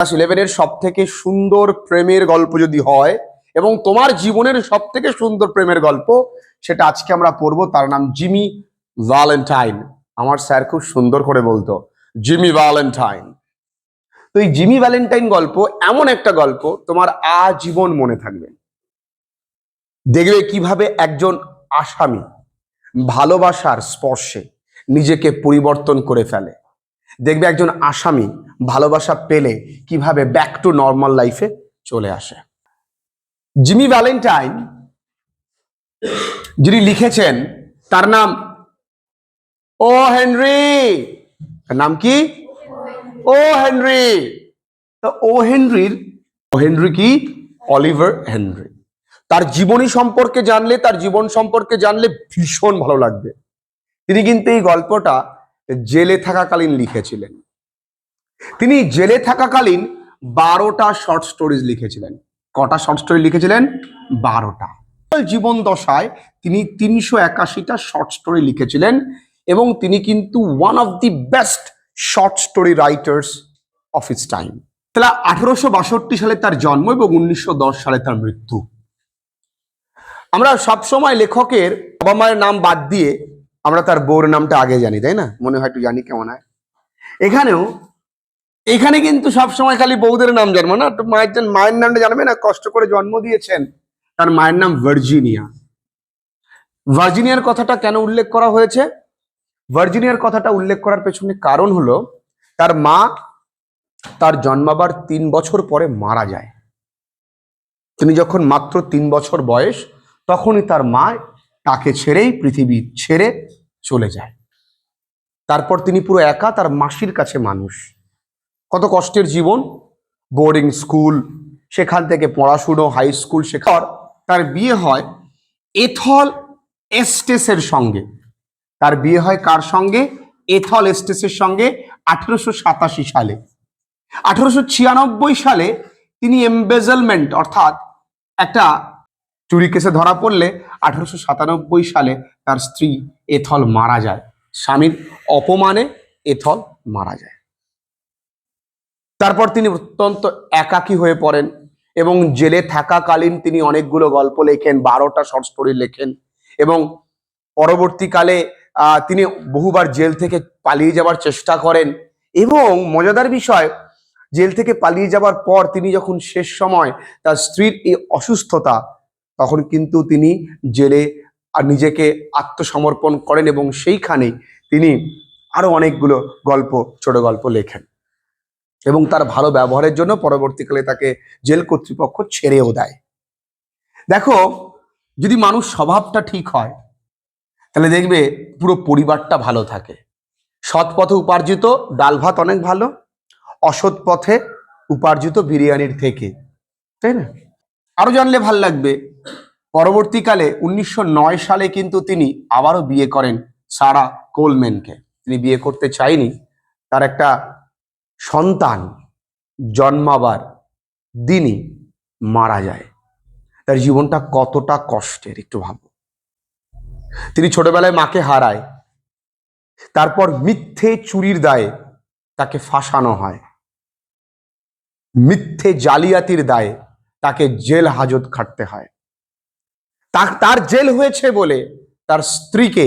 Class 11 এর সবথেকে সুন্দর প্রেমের গল্প যদি হয় এবং তোমার জীবনের সবথেকে সুন্দর প্রেমের গল্প, সেটা আজকে আমরা পড়বো। তার নাম জিমি ভ্যালেন্টাইন। আমার স্যার খুব সুন্দর করে বলতো জিমি ভ্যালেন্টাইন। তো এই জিমি ভ্যালেন্টাইন গল্প এমন একটা গল্প তোমার আজীবন মনে থাকবে। দেখবে কিভাবে একজন আসামি ভালোবাসার স্পর্শে নিজেকে পরিবর্তন করে ফেলে। দেখবে একজন আসামি ভালোবাসা পেলে কিভাবে ব্যাক টু নর্মাল লাইফে চলে আসে। জিমি ভ্যালেন্টাইন যিনি লিখেছেন তার নাম ও হেনরি। নাম কি? ও হেনরি। তো ও হেনরি কি? Oliver Henry. তার জীবনী সম্পর্কে জানলে, তার জীবন সম্পর্কে জানলে ভীষণ ভালো লাগবে। তিনি কিন্তু এই গল্পটা জেলে থাকাকালীন লিখেছিলেন। তিনি জেলে থাকাকালীন 12টা শর্ট স্টোরিজ লিখেছিলেন। কটা শর্ট স্টোরি লিখেছিলেন? 12টা। জীবন দশায় তিনি 381টা শর্ট স্টোরি লিখেছিলেন এবং তিনি কিন্তু one of the best short story writers of his time. তাহলে 1862 সালে তার জন্ম এবং 1910 সালে তার মৃত্যু। আমরা সবসময় লেখকের বাবা মায়ের নাম বাদ দিয়ে আমরা তার বউর নামটা আগে জানি, তাই না? মনে হয় একটু জানি, কেমন হয়? এখানে কিন্তু সবসময় খালি বউদের নাম জানবো না, মায়ের নামটা জানবে না। কষ্ট করে জন্ম দিয়েছেন, তার মায়ের নাম ভার্জিনিয়া। ভার্জিনিয়ার কথাটা কেন উল্লেখ করা হয়েছে? ভার্জিনিয়ার কথাটা উল্লেখ করার পেছনে কারণ হলো তার মা তার জন্মাবার 3 বছর পরে মারা যায়। তিনি যখন মাত্র 3 বছর বয়স, তখনই তার মা তাকে ছেড়েই পৃথিবী ছেড়ে চলে যায়। তারপর তিনি পুরো একা তার মাসির কাছে মানুষ। কত কষ্টের জীবন। বোর্ডিং স্কুল, সেখান থেকে পড়াশুনো, হাই স্কুল শেখার। তার বিয়ে হয় এথল এস্টেসের সঙ্গে। তার বিয়ে হয় কার সঙ্গে? এথল এস্টেসের সঙ্গে 1887 সালে। 1896 সালে তিনি এমবেজলমেন্ট অর্থাৎ একটা চুরি কেসে ধরা পড়লে 1897 সালে তার স্ত্রী এথল মারা যায়। স্বামীর অপমানে এথল মারা যায়। তারপর তিনি অত্যন্ত একাকী হয়ে পড়েন এবং জেলে থাকাকালীন তিনি অনেকগুলো গল্প লেখেন, 12টা শর্ট স্টোরি লেখেন এবং পরবর্তীকালে তিনি বহুবার জেল থেকে পালিয়ে যাওয়ার চেষ্টা করেন। এবং মজাদার বিষয়, জেল থেকে পালিয়ে যাওয়ার পর তিনি যখন শেষ সময় তার স্ত্রীর এই অসুস্থতা, তখন কিন্তু তিনি জেলে নিজেকে আত্মসমর্পণ করেন এবং সেইখানেই তিনি আরো অনেকগুলো গল্প, ছোট গল্প লেখেন এবং তার ভালো ব্যবহারের জন্য পরবর্তীকালে তাকে জেল কর্তৃপক্ষ ছেড়েও দেয়। দেখো, যদি মানুষ স্বভাবটা ঠিক হয় তাহলে দেখবে পুরো পরিবারটা ভালো থাকে। সৎ পথে উপার্জিত ডাল ভাত অনেক ভালো, অসৎ পথে উপার্জিত বিরিয়ানির থেকে, তাই না? আরো জানলে ভাল লাগবে, পরবর্তীকালে 1909 সালে কিন্তু তিনি আবারও বিয়ে করেন সারা কোলম্যানকে। তিনি বিয়ে করতে চাইনি, তার একটা সন্তান জন্মাবার দিনই মারা যায়। তার জীবনটা কতটা কষ্টের একটু ভাবো। তিনি ছোটবেলায় মাকে হারায়, তারপর মিথ্যে চুরির দায়ে তাকে ফাঁসানো হয়, মিথ্যে জালিয়াতির দায়ে তাকে জেল হাজত খাটতে হয়। তার জেল হয়েছে বলে তার স্ত্রীকে,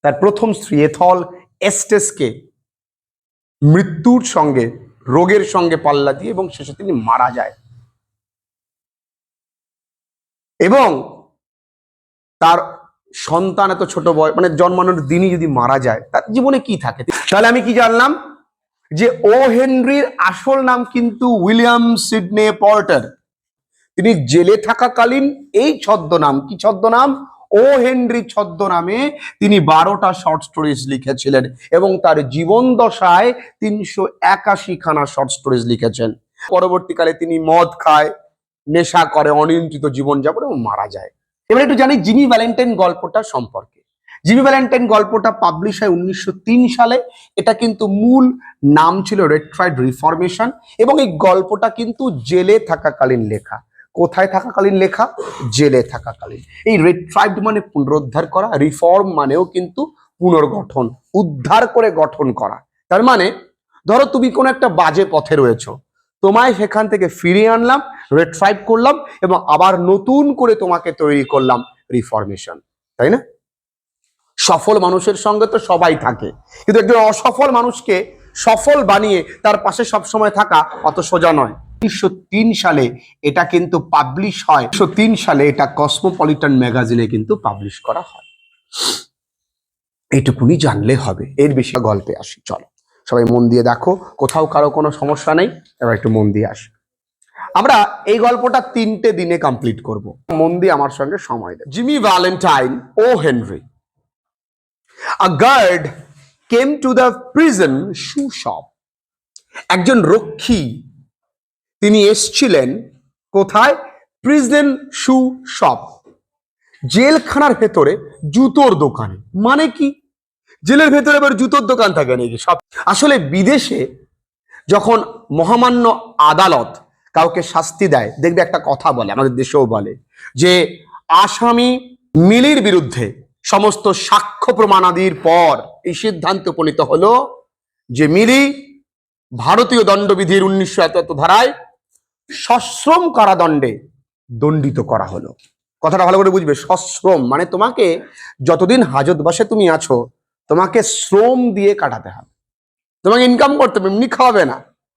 তার প্রথম স্ত্রী এথল এস্টেসকে মৃত্যুর সঙ্গে, রোগের সঙ্গে পাল্লা দিয়ে এবং শেষে তিনি মারা যায়। এবং তার সন্তান এত ছোট বয়স, মানে জন্মানোর দিনই যদি মারা যায়, তার জীবনে কি থাকে? তাহলে আমি কি জানলাম যে ও হেনরির আসল নাম কিন্তু উইলিয়াম সিডনে পর্টার। তিনি জেলে থাকাকালীন এই ছদ্মনাম, কি ছদ্মনাম? ও হেনরি ছদ্মনামে তিনি 12টা শর্ট স্টোরিজ লিখেছিলেন এবং তার জীবন দশায় 381 খানা শর্ট স্টোরিজ লিখেছেন। পরবর্তীকালে তিনি মদ খায়, নেশা করে, অনিয়ন্ত্রিত জীবনযাপন এবং মারা যায়। এবার একটু জানি জিমি ভ্যালেন্টাইন গল্পটা সম্পর্কে। জিমি ভ্যালেন্টাইন গল্পটা পাবলিশ হয় 1903 সালে। এটা কিন্তু মূল নাম ছিল রেট্রাইড রিফরমেশন এবং এই গল্পটা কিন্তু জেলে থাকাকালীন লেখা। কোথায় থাকাকালীন লেখা? জেলে থাকাকালীন। এই রেট্রাইড মানে পুনরুদ্ধার করা, রিফর্ম মানেও কিন্তু পুনর্গঠন, উদ্ধার করে গঠন করা। তার মানে ধরো তুমি কোনো একটা বাজে পথে রয়েছো, তোমায় সেখান থেকে ফিরিয়ে আনলাম, রিট্রাইভ করলাম এবং আবার নতুন করে তোমাকে তৈরি করলাম, রিফরমেশন, তাই না? সফল মানুষের সঙ্গে তো সবাই থাকে, কিন্তু একজন অসফল মানুষকে সফল বানিয়ে তার পাশে সবসময় থাকা অত সোজা নয়। 1903 সালে এটা কিন্তু পাবলিশ হয়, 1903 সালে এটা কসমোপলিটন ম্যাগাজিনে কিন্তু পাবলিশ করা হয়। এইটুকুনি জানলে হবে, এর বেশি গল্পে আসি। চলো সবাই মন দিয়ে দেখো, কোথাও কারো কোনো সমস্যা নেই, এবার একটু মন দিয়ে আসি। আমরা এই গল্পটা 3টে দিনে কমপ্লিট করব, মন দিয়ে আমার সঙ্গে সময় দেয়। Jimmy Valentine O Henry, a guard came to the prison shoe shop. একজন রক্ষী তিনি এসছিলেন কোথায়? প্রিজন শু শপ, জেলখানার ভেতরে জুতোর দোকানে। মানে কি, জেলের ভেতরে আবার জুতোর দোকান থাকে নাকি? সব আসলে বিদেশে যখন মহামান্য আদালত কাউকে শাস্তি দেয়, দেখবে একটা কথা বলে, আমাদের দেশেও বলে যে আসামি মিলির বিরুদ্ধে সমস্ত সাক্ষ্য প্রমাণাদির পর এই সিদ্ধান্ত উপনীত হলো যে মিলি ভারতীয় দণ্ডবিধির 1900 ধারায় সশ্রম কারাদণ্ডে দণ্ডিত করা হলো। কথাটা ভালো করে বুঝবে, সশ্রম মানে তোমাকে যতদিন হাজতবাসে তুমি আছো, তোমাকে শ্রম দিয়ে কাটাতে হবে, তোমাকে ইনকাম করতে হবে, এমনি খাওয়াবে না।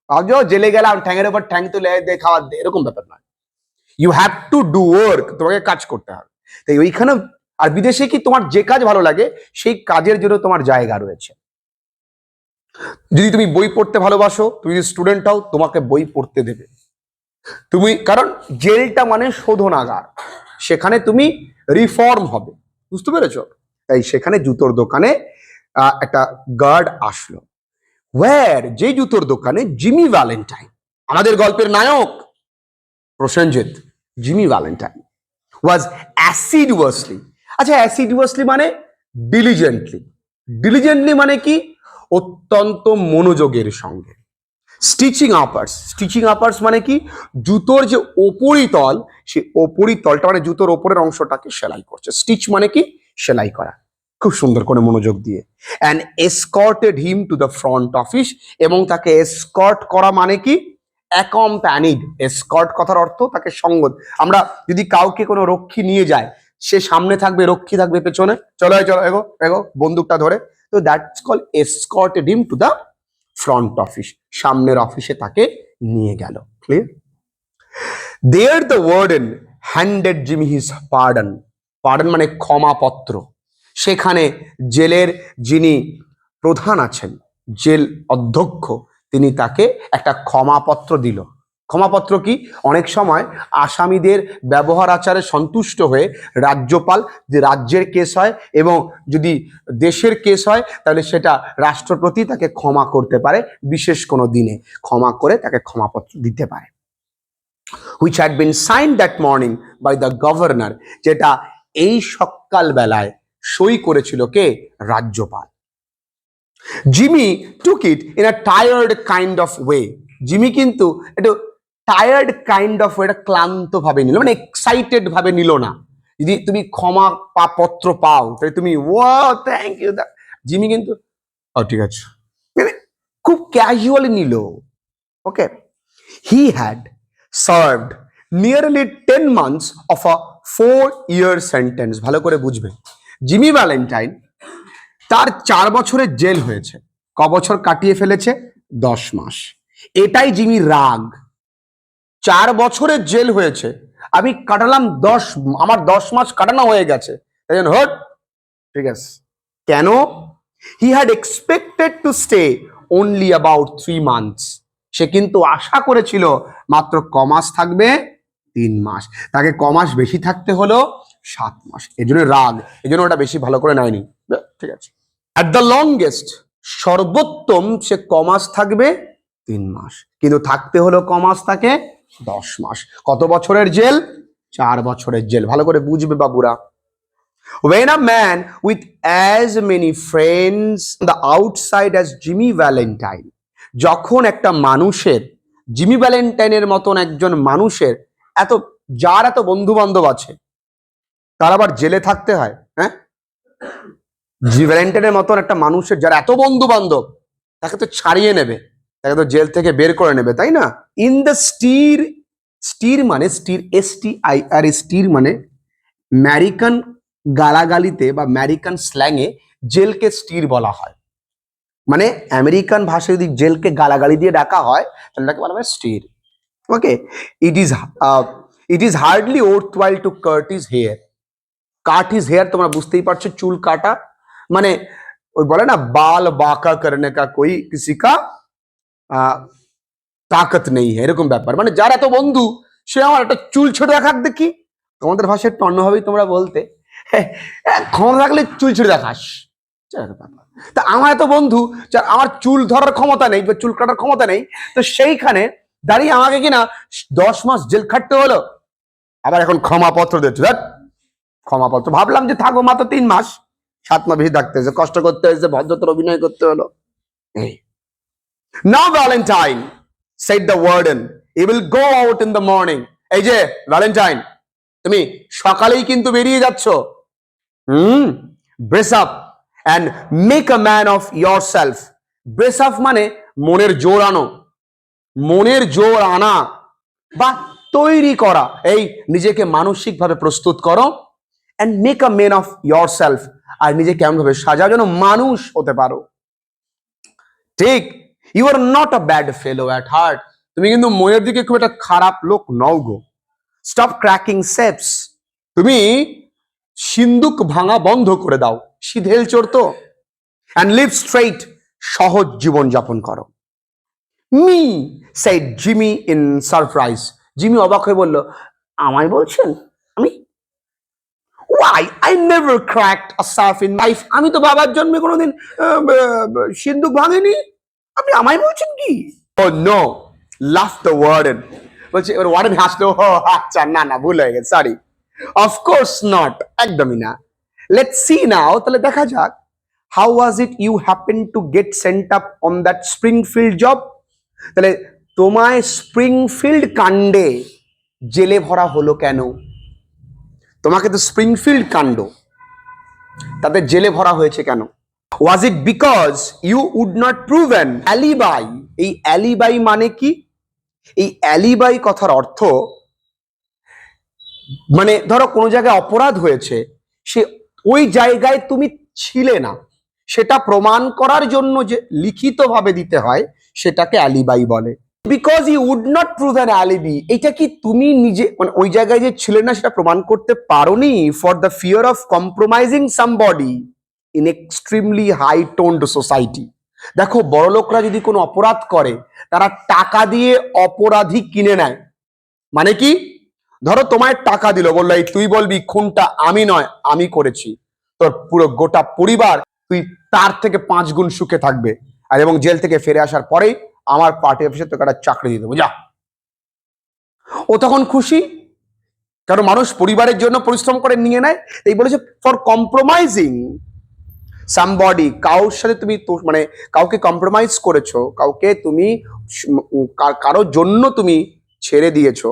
ভাবছো জেলে গেলাম ঠ্যাংয়ের উপর ঠ্যাং তুলে দিয়ে খাওয়া, এরকম ব্যাপার নয়। You have to do work, তোমাকে কাজ করতে হবে। তাই ওইখানে, আর বিদেশে কি তোমার যে কাজ ভালো লাগে সেই কাজের জন্য তোমার জায়গা রয়েছে। যদি তুমি বই পড়তে ভালোবাসো, তুমি যদি স্টুডেন্ট হও, তোমাকে বই পড়তে দেবে তুমি, কারণ জেলটা মানে শোধনাগার, সেখানে তুমি রিফর্ম হবে, বুঝতে পেরেছো? তাই সেখানে জুতোর দোকানে একটা গার্ড আসলো। ওয়্যার, যে জুতোর দোকানে জিমি ভ্যালেন্টাইন, আমাদের গল্পের নায়ক প্রসেনজিৎ, জিমি ভ্যালেন্টাইন ওয়াজ অ্যাসিডুয়াসলি, আচ্ছা অ্যাসিডুয়াসলি মানে ডিলিজেন্টলি, ডিলিজেন্টলি মানে কি? অত্যন্ত মনোযোগের সঙ্গে। স্টিচিং আপার্স, স্টিচিং আপার্স মানে কি? জুতোর যে ওপরিতল, সেই ওপরিতলটা মানে জুতোর ওপরের অংশটাকে সেলাই করছে। স্টিচ মানে কি? সেলাই করা, খুব সুন্দর করে মনোযোগ দিয়ে। And escorted him to the front office, এবং তাকে এসকর্ট করা মানে কি? অ্যাকম্প্যানিড। এসকর্ট কথার অর্থ তাকে সঙ্গ। আমরা যদি কাউকে কোনো রক্ষী নিয়ে যায়, সে সামনে থাকবে, রক্ষী থাকবে পেছনে, চলো চলো এগো এগো, বন্দুকটা ধরে, তো that's call escorted him to the front office, সামনের অফিসে তাকে নিয়ে গেল। Clear? There the warden handed Jimmy his pardon, pardon মানে ক্ষমাপত্র। সেখানে জেলের যিনি প্রধান আছেন, জেল অধ্যক্ষ, তিনি তাকে একটা ক্ষমাপত্র দিল। ক্ষমাপত্র কি? অনেক সময় আসামিদের ব্যবহার আচারে সন্তুষ্ট হয়ে রাজ্যপাল, যে রাজ্যের কেস হয় এবং যদি দেশের কেস হয়, তাহলে সেটা রাষ্ট্রপতি তাকে ক্ষমা করতে পারে, বিশেষ কোনো দিনে ক্ষমা করে তাকে ক্ষমাপত্র দিতে পারে। which had been signed that morning by the governor, যেটা এই সকাল বেলায় সই করেছিল কে? রাজ্যপাল। Jimmy took it in a tired kind of way, Jimmy কিন্তু একটু টায়ার্ড কাইন্ড অফ ওয়ে, ক্লান্ত ভাবে নিল, মানে এক্সাইটেড ভাবে নিল না। যদি তুমি ক্ষমা পত্র পাও তাহলে তুমি ওয়াও থ্যাংক ইউ, জিমি কিন্তু ঠিক আছে মানে খুব ক্যাজুয়ালি নিল। Okay, he had served nearly 10 months of a 4-year sentence। ভালো করে বুঝবে, জিমি ভ্যালেন্টাইন তার 4 বছরের জেল হয়েছে, ক বছর কাটিয়ে ফেলেছে? 10 মাস। এটাই জিমির রাগ, 4 বছরের জেল হয়েছে, আমি কাটালাম 10, আমার 10 মাস কাটানো হয়ে গেছে, তাই জন্য হট, ঠিক আছে। কেন? He had expected to stay only about 3 months, সে কিন্তু আশা করেছিল মাত্র ক মাস থাকবে? 3 মাস। তাকে ক মাস বেশি থাকতে হলো 7 মাস। এই জন্য রাগ, এই জন্য ওটা বেশি ভালো করে নেয়নি, ঠিক আছে। অ্যাট দ্য লংগেস্ট, সর্বোত্তম সে ক মাস থাকবে? 3 মাস, কিন্তু থাকতে হলো ক মাস? তাকে 10 মাস। কত বছরের জেল? 4 বছরের জেল। ভালো করে বুঝবে বাবুরা। When a man with as many friends on the outside as Jimmy Valentine, যখন একটা মানুষের, জিমি ভ্যালেন্টাইনের মতন একজন মানুষের যার এত বন্ধু বান্ধব আছে, তার আবার জেলে থাকতে হয়? হ্যাঁ, জিমি ভ্যালেন্টাইনের মতন একটা মানুষের যার এত বন্ধু বান্ধব, তাকে তো ছাড়িয়ে নেবে, তাকে তো জেল থেকে বের করে নেবে, তাই না? ইন দ্য স্টির, স্টির মানে স্টির, STIR, স্টির মানে আমেরিকান গালাগালিতে বা আমেরিকান স্ল্যাঙে জেলকে স্টির বলা হয়। মানে আমেরিকান ভাষায় যদি জেলকে গালাগালি দিয়ে ডাকা হয় তাহলে তাকে বলা হয় stir. Okay, it is it is hardly worthwhile to cut his hair. Cut his hair তোমরা বুঝতেই পারছো, চুল কাটা মানে ওই বলে না বাল বাঁকা করনে কা কোই কিসি কা তাকত নেই, এরকম ব্যাপার। মানে যার এত বন্ধু সে আমার একটা চুল ছেড়ে দেখাক দেখি। তোমাদের ভাষায় একটু অন্যভাবেই তোমরা বলতে, ক্ষমতা থাকলে চুল ছেড়ে দেখাস। তা আমার এত বন্ধু যার আমার চুল ধরার ক্ষমতা নেই বা চুল কাটার ক্ষমতা নেই, তো সেইখানে দাঁড়িয়ে আমাকে কিনা 10 মাস জেল খাটতে হলো, আবার এখন ক্ষমাপত্র দিচ্ছে। দেখ ক্ষমাপত্র, ভাবলাম যে থাকবো মাত্র 3 মাস, 7 মাস বেশি থাকতে হয়েছে, কষ্ট করতে হয়েছে, ভদ্রতার অভিনয় করতে হলো। Now Valentine, said the warden, he will go out in the morning. এই যে ভ্যালেন্টাইন, তুমি সকালেই কিন্তু বেরিয়ে যাচ্ছ। brace up and make a man of yourself. brace up মানে মনের জোর আনো, মনের জোর আনা বা তৈরি করা, এই নিজেকে মানসিকভাবে প্রস্তুত করো। and make a man of yourself, আর নিজেকে কেমন ভাবে সাজাও যেন মানুষ হতে পারো। ঠিক, you are not a bad fellow at heart, তুমি কিন্তু মনের দিকে খুব একটা খারাপ লোক নও গো। স্টপ ক্র্যাকিং সেপস, তুমি সিন্দুক ভাঙা বন্ধ করে দাও, সিধেল চোর তো। অ্যান্ড লিভ স্ট্রেইট, সহজ জীবন যাপন করো। Me said Jimmy in surprise, Jimmy অবাক হয়ে বলল, আমায় বলছেন? আমি? Why? I never cracked a safe in life. আমি তো বাবার জন্মে কোনোদিন সিন্দুক ভাঙিনি, আপনি আমায় বলছেন কি? Oh no, laughed the warden. বলছে এবার ওয়ার্ডেন হাসলো, ও আচ্ছা, না না ভুল হয়ে গেছে, সরি। Of course not, একদমই না। Let's see now, তাহলে দেখা যাক, how was it you happened to get sent up on that Springfield job? তাহলে তোমায় স্প্রিংফিল্ড কাণ্ডে জেলে ভরা হলো কেন? তোমাকে তো স্প্রিংফিল্ড কাণ্ড, তাদের জেলে ভরা হয়েছে কেন? Was it because you would not prove an alibi? এই অ্যালিবাই মানে কি? এই অ্যালিবাই কথার অর্থ মানে ধরো কোনো জায়গায় অপরাধ হয়েছে, সে ওই জায়গায় তুমি ছিলে না, সেটা প্রমাণ করার জন্য যে লিখিতভাবে দিতে হয় সেটাকে অ্যালিবাই বলে। Because you would not prove an alibi, এটা কি তুমি নিজে মানে ওই জায়গায় যে ছিলে না সেটা প্রমাণ করতে পারোনি? For the fear of compromising somebody in extremely high toned society. দেখো বড়লোকরা যদি কোনো অপরাধ করে তারা টাকা দিয়ে অপরাধী কিনে নেয়। মানে কি? ধরো তোমায় টাকা দিল, বললো এই তুই বলবি খুনটা আমি নয় আমি করেছি, তোর পুরো গোটা পরিবার তুই তার থেকে 5 গুণ সুখে থাকবে, আর এবং জেল থেকে ফিরে আসার পরেই আমার পার্টি অফিসে তোকে একটা চাকরি দিয়ে দেবো, যা। ও তখন খুশি, কারণ মানুষ পরিবারের জন্য পরিশ্রম করে নিয়ে নেয়। এই বলেছে ফর কম্প্রোমাইজিং সামবডি, কারোর সাথে তুমি মানে কাউকে কম্প্রোমাইজ করেছো, কাউকে তুমি কারোর জন্য তুমি ছেড়ে দিয়েছো।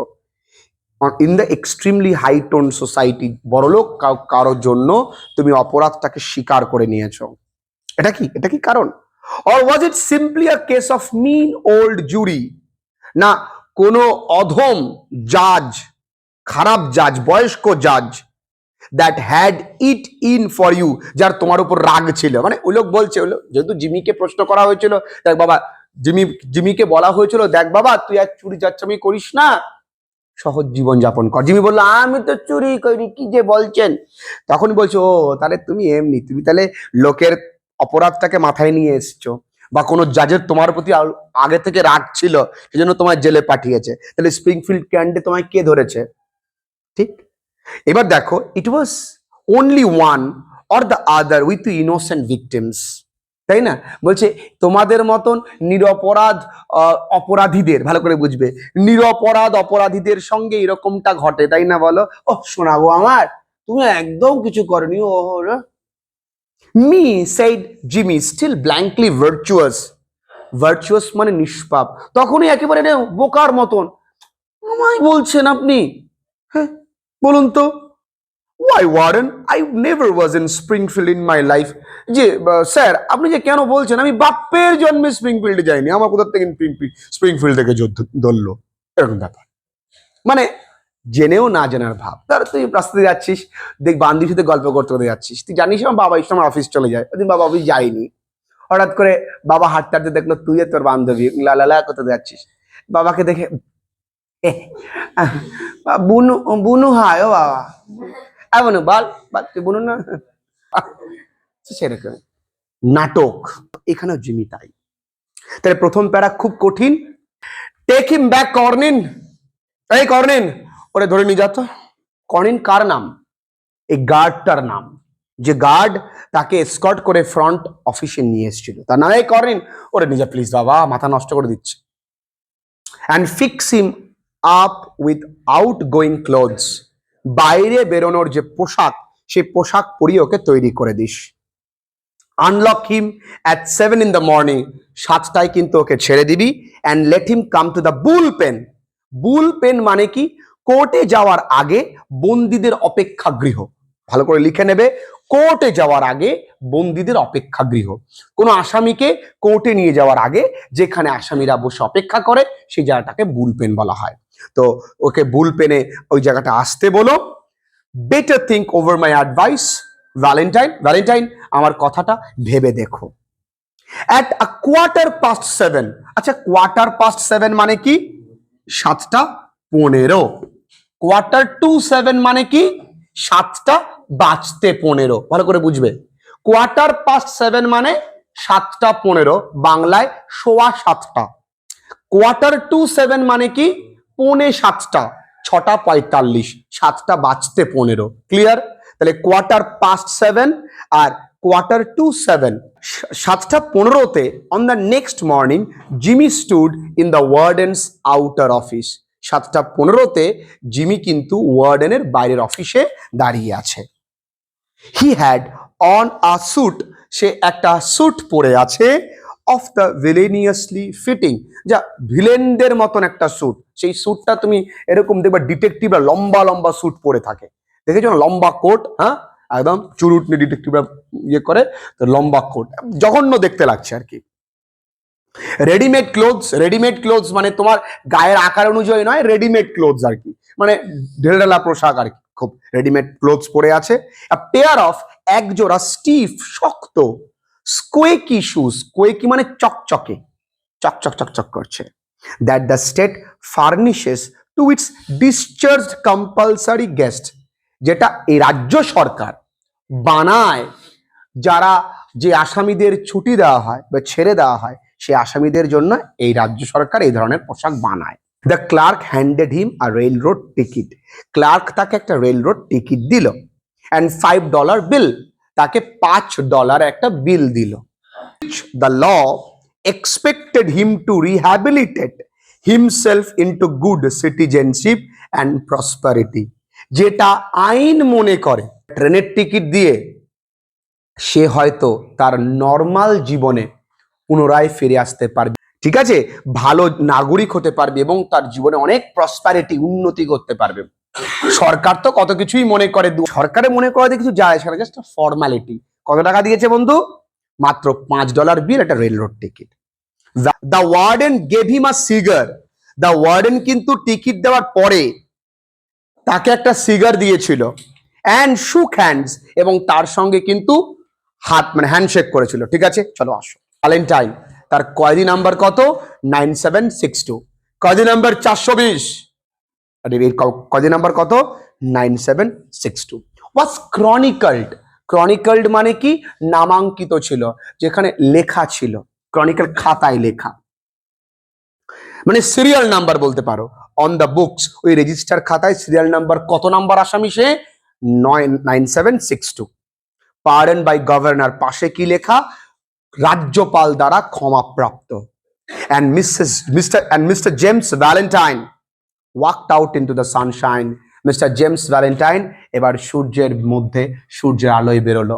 In the extremely high tone society, বড়লোক কারোর জন্য তুমি অপরাধটাকে স্বীকার করে নিয়েছো। এটা কি, এটা কি কারণ? Or was it simply a case of mean old jury? না কোনো অধম জাজ, খারাপ জাজ, বয়স্ক জাজ, that had it in for you, যার তোমার উপর রাগ ছিল। মানে ওই লোক বলছে, যেহেতু জিমিকে প্রশ্ন করা হয়েছিল, দেখ বাবা, জিমিকে বলা হয়েছিল দেখ বাবা তুই আর চুরি চাচ্চামি করিস না, সহজ জীবন যাপন কর। জিমি বললো আমি তো চুরি করিনি, কি যে বলছেন। তখন বলছো ও তাহলে তুমি এমনি, তুমি তাহলে লোকের অপরাধটাকে মাথায় নিয়ে এসছো, বা কোনো জাজের তোমার প্রতি আগে থেকে রাগ ছিল সেজন্য তোমায় জেলে পাঠিয়েছে। তাহলে স্প্রিংফিল্ড ক্যান্ডে তোমায় কে ধরেছে? ঠিক, এবার দেখো, it was only one or the other with innocent victims, তাই না? বলছে তোমাদের মতন নিরপরাধ অপরাধীদের, ভালো করে বুঝবে, নিরপরাধ অপরাধীদের সঙ্গে এরকমটা ঘটে, তাই না? বলো, ও শোনাবো আমার, তুমি একদম কিছু করনি। ও me said Jimmy, still blankly virtuous. Virtuous মানে নিষ্পাপ, তখনই একেবারে বোকার মতন, আমায় বলছেন আপনি? হ্যাঁ বলুন তো, Why, warden? I never was in Springfield in my life. যে স্যার আপনি যে কেন বলছেন, আমি বাপের জন্মে স্প্রিংফিল্ডে যাইনি, আমার কোথা থেকে স্প্রিংফিল্ড থেকে ধরলো, এরকম ব্যাপার। মানে জেনেও না জানার ভাব। ধর তুই রাস্তাতে যাচ্ছিস, দেখ বান্ধবীর সাথে গল্প করতে করতে যাচ্ছিস, তুই জানিস আমার বাবা এই সময় অফিস চলে যায়, ওদিন বাবা অফিস যায়নি, হঠাৎ করে বাবা হাঁটতে হাঁটতে দেখলো তুই আর তোর বান্ধবী লালা করতে যাচ্ছিস, বাবাকে দেখে বুনু বুনু হায় ও বাবা, বুনু বল বল তুই বুনু না, সেরকম নাটক। এখানেও জিমি তাই। তাহলে প্রথম প্যারা খুব কঠিন। টেক হিম ব্যাক কর্নিন, এই কর্নিন ওরে ধরে নিয়ে যাতো। কর্নিন কার নাম? এই গার্ডটার নাম, যে গার্ড তাকে এসকর্ট করে ফ্রন্ট অফিসে নিয়ে এসেছিল, তার নাম এই কর্নিন, ওরে নিয়ে যা প্লিজ, বাবা মাথা নষ্ট করে দিচ্ছে। And fix him up with out going clothes, বাইরে বেরোনোর যে পোশাক, সেই পোশাক পরিয়ে ওকে তৈরি করে দিস। Unlock him at 7 in the morning, 7টায় কিন্তু ওকে ছেড়ে দিবি। And let him come to the bull pen. Bull pen মানে কি? কোর্টে যাওয়ার আগে বন্দীদের অপেক্ষাগৃহ, ভালো করে লিখে নেবে, কোর্টে যাওয়ার আগে বন্দীদের অপেক্ষাগৃহ। কোনো আসামিকে কোর্টে নিয়ে যাওয়ার আগে যেখানে আসামিরা বসে অপেক্ষা করে সেই জায়গাটাকে বুল পেন বলা হয়। তো ওকে বুল পেনে ওই জায়গাটা আসতে বলো। Better think over my advice Valentine, Valentine আমার কথাটা ভেবে দেখো। অ্যাট আ 7:15, আচ্ছা 7:15 মানে কি? 7:15। 7:45 মানে কি? 7:15, ভালো করে বুঝবে। 7:15 মানে 7:15, বাংলায় 7:15। 7:45 মানে কি? 6:45, 6:45, 7:15। ক্লিয়ার? তাহলে 7:15 আর 7:45, 7:15তে on the next morning Jimmy stood in the warden's outer office. 7:15তে জিমি কিন্তু ওয়ার্ডেনের বাইরের অফিসে দাঁড়িয়ে আছে। He had on a suit, সে একটা স্যুট পরে আছে, অফ দ্য ভিলেনিয়াসলি ফিটিং, যা ভিলেনদের মতন একটা স্যুট। সেই স্যুটটা তুমি এরকম দেখবে ডিটেকটিভরা লম্বা লম্বা স্যুট পরে থাকে, দেখেছো না? লম্বা কোট, হ্যাঁ একদম চুরুটনি ডিটেকটিভরা ইয়ে করে, তো লম্বা কোট, জঘন্য দেখতে লাগছে আর কি। রেডিমেড ক্লোথস, রেডিমেড ক্লোথস মানে তোমার গায়ের আকার অনুযায়ী নয়, রেডিমেড ক্লোথস আর কি, মানে ঢেলঢেলা পোশাক আর কি, খুব রেডিমেড ক্লোথস পরে আছে। পেয়ার অফ, একজোড়া স্টিফ শক্ত, স্কোয়েকি শুজ, স্কোয়েকি মানে চকচকে, চকচক চকচক করছে। That the state furnishes to its discharged compulsory guests, যেটা এই রাজ্য সরকার বানায়, যারা যে আসামিদের ছুটি দেওয়া হয় বা ছেড়ে দেওয়া হয় সেই আসামিদের জন্য এই রাজ্য সরকার এই ধরনের পোশাক বানায়। The clerk handed him a railroad ticket, clerk তাকে একটা রেল রোড টিকিট দিল। অ্যান্ড $5 বিল, তাকে $5 একটা বিল দিল। The law expected him to rehabilitate himself into good citizenship and prosperity, যেটা আইন মনে করে ট্রেনের টিকিট দিয়ে সে হয়তো তার নর্মাল জীবনে পুনরায় ফিরে আসতে পারবে, ঠিক আছে, ভালো নাগরিক হতে পারবে এবং তার জীবনে অনেক প্রসপারিটি, উন্নতি করতে পারবে। সরকার তো কত কিছুই মনে করে, সরকারে মনে করে কিছু যায়, সেটা জাস্ট ফর্মালিটি। কত টাকা দিয়েছে বন্ধু? মাত্র $5 বিল, একটা railroad ticket. The warden gave him a cigar, the warden কিন্তু টিকিট দেওয়ার পরে তাকে একটা সিগার দিয়েছিল। অ্যান্ড শুক হ্যান্ডস, এবং তার সঙ্গে কিন্তু হাত মানে হ্যান্ডশেক করেছিল। ঠিক আছে, চলো আসো। ভ্যালেন্টাইন, তার কয়দি নাম্বার কত? 9762। কয়দি নাম্বার 420, আর এর কয়দি নাম্বার কত? 9762। ওয়াজ ক্রনিকলড, ক্রনিকলড মানে কি? নামাঙ্কিত ছিল, যেখানে লেখা ছিল, ক্রনিকল খাতায় লেখা, মানে সিরিয়াল নাম্বার বলতে পারো। অন দ্য বুকস, ওই রেজিস্টার খাতায় সিরিয়াল নাম্বার, কত নাম্বার আসামি সে? 9762। পার্ডন বাই গভর্নর, পাশে কি লেখা? রাজ্যপাল দ্বারা ক্ষমাপ্রাপ্ত। and Mr. James Valentine walked out into the sunshine. Mister James Valentine এবার সূর্যের মধ্যে, সূর্যের আলোয় বেরোলো।